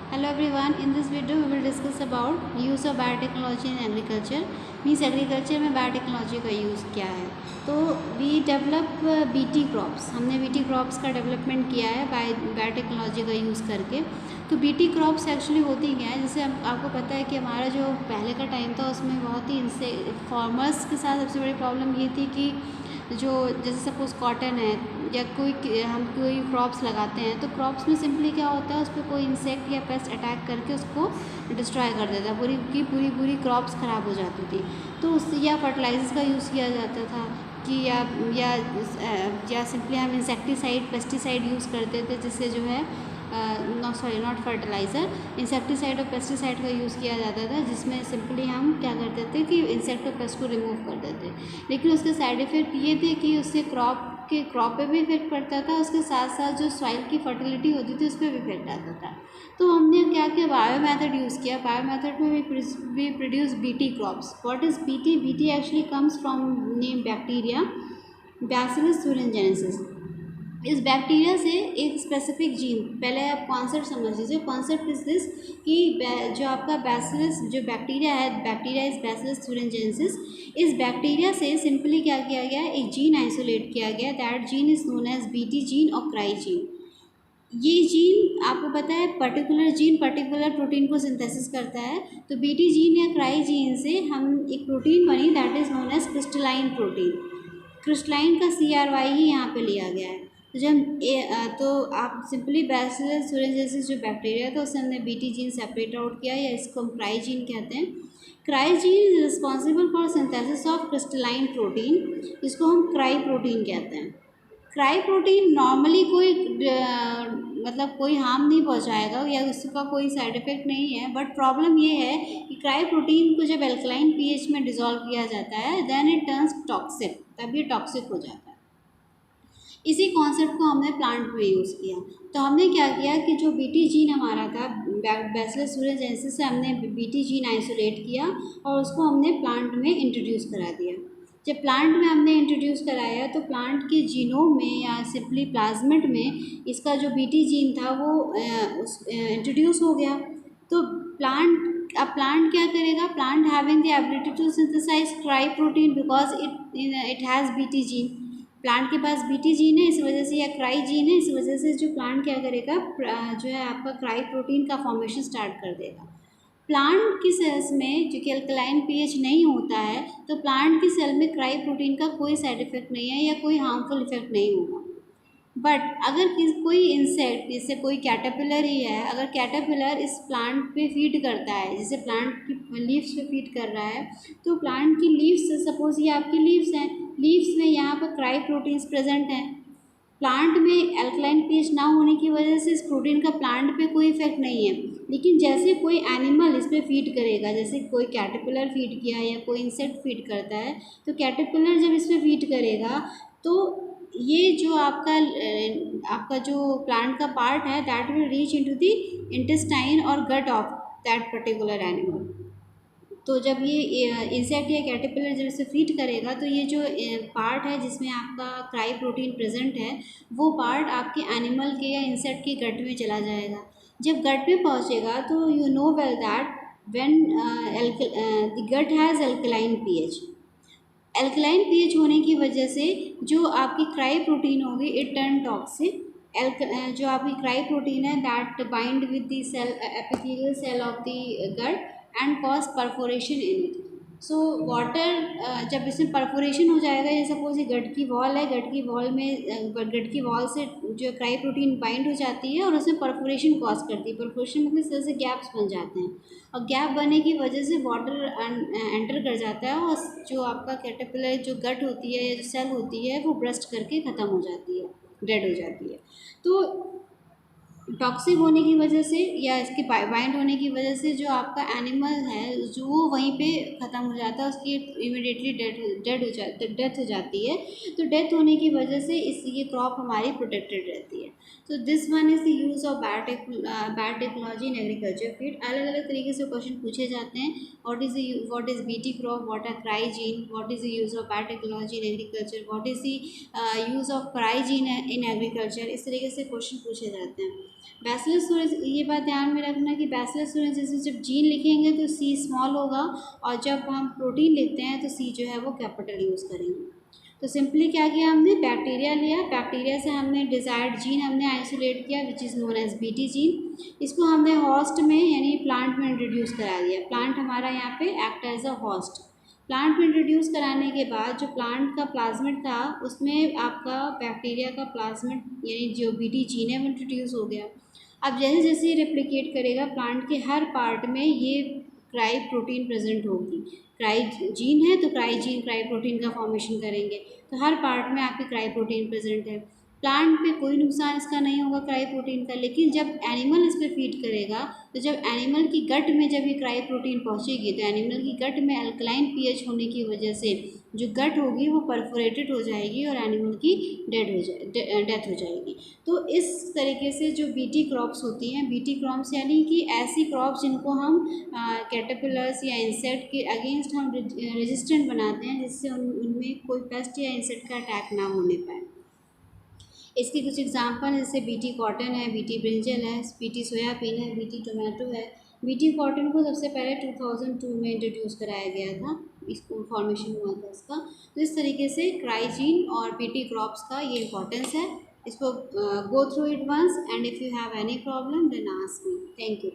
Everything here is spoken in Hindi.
Hello everyone, in this video we will discuss about use of biotechnology in agriculture. Means agriculture में बायोटेक्नोलॉजी का यूज़ क्या है। तो वी डेवलप बीटी क्रॉप्स, हमने बीटी क्रॉप्स का डेवलपमेंट किया है बायोटेक्नोलॉजी का यूज़ करके। तो बीटी क्रॉप्स एक्चुअली होती क्या है, जैसे आपको पता है कि हमारा जो पहले का टाइम था उसमें बहुत ही इनसे फार्मर्स के साथ सबसे बड़ी प्रॉब्लम ये थी कि जो जैसे सपोज़ कॉटन है या हम कोई क्रॉप्स लगाते हैं तो क्रॉप्स में सिंपली क्या होता है, उस पर कोई इंसेक्ट या पेस्ट अटैक करके उसको डिस्ट्रॉय कर देता है, पूरी क्रॉप्स ख़राब हो जाती थी। तो उससे या फर्टिलाइजर्स का यूज़ किया जाता था कि या सिंपली हम इंसेक्टिसाइड पेस्टिसाइड यूज़ करते थे, जिससे जो है नॉट फर्टिलाइज़र, इंसेक्टिसाइड और पेस्टिसाइड का यूज़ किया जाता था, जिसमें सिंपली हम क्या करते थे कि इंसेक्ट और पेस्ट को रिमूव कर देते। लेकिन उसके साइड इफ़ेक्ट ये थे कि उससे क्रॉप पे भी इफेक्ट पड़ता था, उसके साथ साथ जो सॉइल की फर्टिलिटी होती थी उस पर भी इफेक्ट आता था। तो हमने क्या किया, बायो मेथड यूज़ किया। बायो मेथड में we produce BT crops. What is BT? BT actually comes from name bacteria bacillus thuringiensis। इस बैक्टीरिया से एक स्पेसिफिक जीन, पहले आप कॉन्सेप्ट समझ लीजिए। कॉन्सेप्ट इज दिस कि जो आपका बैसिलस जो बैक्टीरिया है, बैक्टीरिया इज बैसिलस thuringiensis। इस बैक्टीरिया से सिंपली क्या किया गया, एक जीन आइसोलेट किया गया। That gene is known as BT gene और क्राई जीन। ये जीन आपको पता है पर्टिकुलर जीन पर्टिकुलर प्रोटीन को सिंथेसिस करता है। तो बीटी जीन या क्राई जीन से हम एक प्रोटीन बनी, that is known as crystalline protein. Crystalline का CRY ही यहाँ पे लिया गया है। तो तो आप सिंपली बैसिलस thuringiensis जो बैक्टीरिया था उससे हमने बीटी जीन सेपरेट आउट किया, या इसको हम क्राई जीन कहते हैं। Cry gene is responsible for synthesis of crystalline protein, इसको हम क्राई प्रोटीन कहते हैं। क्राई प्रोटीन नॉर्मली कोई हार्म नहीं पहुंचाएगा या उसका कोई साइड इफेक्ट नहीं है, बट प्रॉब्लम ये है कि क्राई प्रोटीन को जब एल्कलाइन पीएच में डिसॉल्व किया जाता है देन इट टर्न्स टॉक्सिक, तब ये टॉक्सिक हो जाता है। इसी कॉन्सेप्ट को हमने प्लांट में यूज़ किया। तो हमने क्या किया कि जो बीटी जीन हमारा था बैसिलस thuringiensis से हमने बीटी जीन आइसोलेट किया और उसको हमने प्लांट में इंट्रोड्यूस करा दिया। जब प्लांट में हमने इंट्रोड्यूस कराया तो प्लांट के जीनोम में या सिंपली प्लाज्मिड में इसका जो बीटी जीन था वो इंट्रोड्यूस हो गया। तो प्लांट क्या करेगा, plant having the ability to synthesize cry protein because it has BT gene. Plant के पास बीटी जीन है इस वजह से, या क्राई जीन है इस वजह से, जो प्लांट क्या करेगा जो है आपका क्राई प्रोटीन का फॉर्मेशन स्टार्ट कर देगा। प्लांट की सेल्स में जो कि अल्कलाइन पीएच नहीं होता है, तो प्लांट की सेल में क्राई प्रोटीन का कोई साइड इफेक्ट नहीं है या कोई हार्मफुल इफेक्ट नहीं होगा। बट अगर कोई इंसेक्ट, जैसे कोई कैटरपिलर ही है, अगर कैटरपिलर इस प्लांट पे फीड करता है, जैसे प्लांट की लीव्स पे फीड कर रहा है, तो प्लांट की लीव्स, सपोज ये आपकी लीव्स हैं, लीव्स में यहाँ पर क्राई प्रोटीन्स प्रेजेंट हैं। प्लांट में अल्कलाइन पीएच ना होने की वजह से इस प्रोटीन का प्लांट पे कोई इफेक्ट नहीं है। लेकिन जैसे कोई एनिमल इस पर फीड करेगा, जैसे कोई कैटरपिलर फीड किया या कोई इंसेक्ट फीड करता है, तो कैटरपिलर जब इस पर फीड करेगा तो ये जो आपका जो प्लांट का पार्ट है that will reach into the intestine और gut of that particular animal. तो जब ये इंसेक्ट या कैटरपिलर जब इसे फीड करेगा तो ये जो पार्ट है जिसमें आपका क्राई प्रोटीन प्रेजेंट है, वो पार्ट आपके एनिमल के या इंसेक्ट के गट में चला जाएगा। जब गट में पहुंचेगा तो you know well that when the gut has alkaline pH. Alkaline pH होने की वजह से जो आपकी क्राई प्रोटीन होगी इट टर्न टॉक्सिक। जो आपकी क्राई प्रोटीन है that bind with the cell epithelial cell of the gut and cause perforation in it. So water जब इसमें परफोरेशन हो जाएगा, या सपोज ये गट की वॉल है, गट की वॉल से जो क्राई प्रोटीन बाइंड हो जाती है और उसमें परफोरेशन कॉज करती है। परफोरेशन मतलब सेल से गैप्स बन जाते हैं, और गैप बनने की वजह से वाटर एंटर कर जाता है और जो आपका कैटरपिलर जो गट होती है या जो सेल होती है वो ब्रस्ट करके ख़त्म हो जाती है, डेड हो जाती है। तो टॉक्सिक होने की वजह से या इसके बाइंड होने की वजह से जो आपका एनिमल है जो वो वहीं पे ख़त्म हो जाता है, उसकी इमीडिएटली डेथ हो जाती है। तो डेथ होने की वजह से ये क्रॉप हमारी प्रोटेक्टेड रहती है। So this one is the use of biotechnology in agriculture field. अलग अलग तरीके से क्वेश्चन पूछे जाते हैं. What is BT crop, what are cryogene, what is the use of biotechnology in agriculture, what is the use of cryogene in agriculture. इस तरीके से क्वेश्चन पूछे जाते हैं. बैचलर स्टूडेंट्स ये बात ध्यान में रखना कि बैचलर स्टूडेंट्स जैसे जब जीन लिखेंगे तो सी स्मॉल होगा, और जब हम प्रोटीन लिखते हैं तो सी जो है वो कैपिटल यूज़ करेंगे. तो सिंपली क्या किया हमने, बैक्टीरिया लिया, बैक्टीरिया से हमने डिज़ायर्ड जीन हमने आइसोलेट किया which is known as BT gene. इसको हमने हॉस्ट में यानी प्लांट में इंट्रोड्यूस करा दिया. प्लांट हमारा यहाँ पे act as a host. Plant में इंट्रोड्यूस कराने के बाद जो प्लांट का प्लाज्मिड था उसमें आपका बैक्टीरिया का प्लाज्मिड यानी जो बीटी जीन है वो इंट्रोड्यूस हो गया. अब जैसे जैसे रेप्लिकेट करेगा प्लांट के हर पार्ट में ये क्राई प्रोटीन प्रेजेंट होगी. क्राई जीन है तो क्राई जीन क्राई प्रोटीन का फॉर्मेशन करेंगे, तो हर पार्ट में आपकी क्राई प्रोटीन प्रेजेंट है. प्लांट पे कोई नुकसान इसका नहीं होगा क्राई प्रोटीन का, लेकिन जब एनिमल इस पर फीड करेगा तो जब एनिमल की गट में जब ये क्राई प्रोटीन पहुंचेगी तो एनिमल की गट में अल्कलाइन पीएच होने की वजह से जो गट होगी वो परफोरेटेड हो जाएगी और एनिमल की डेथ हो जाएगी. तो इस तरीके से जो बीटी क्रॉप्स होती हैं, बीटी क्रॉप्स यानी कि ऐसी क्रॉप्स जिनको हम कैटरपिलर्स या इंसेक्ट के अगेंस्ट हम रेजिस्टेंट बनाते हैं, जिससे उनमें कोई पेस्ट या इंसेक्ट का अटैक ना होने पाए. इसके कुछ एग्जांपल जैसे बीटी कॉटन है, बीटी ब्रिंजल है, बीटी सोयाबीन है, बीटी टोमेटो है. बीटी कॉटन को सबसे पहले 2002 में इंट्रोड्यूस कराया गया था, इसको फॉर्मेशन हुआ था इसका. तो इस तरीके से क्राइजीन और बीटी क्रॉप्स का ये इंपॉर्टेंस है. इसको go through it once, and if you have any problem then ask me. Thank you.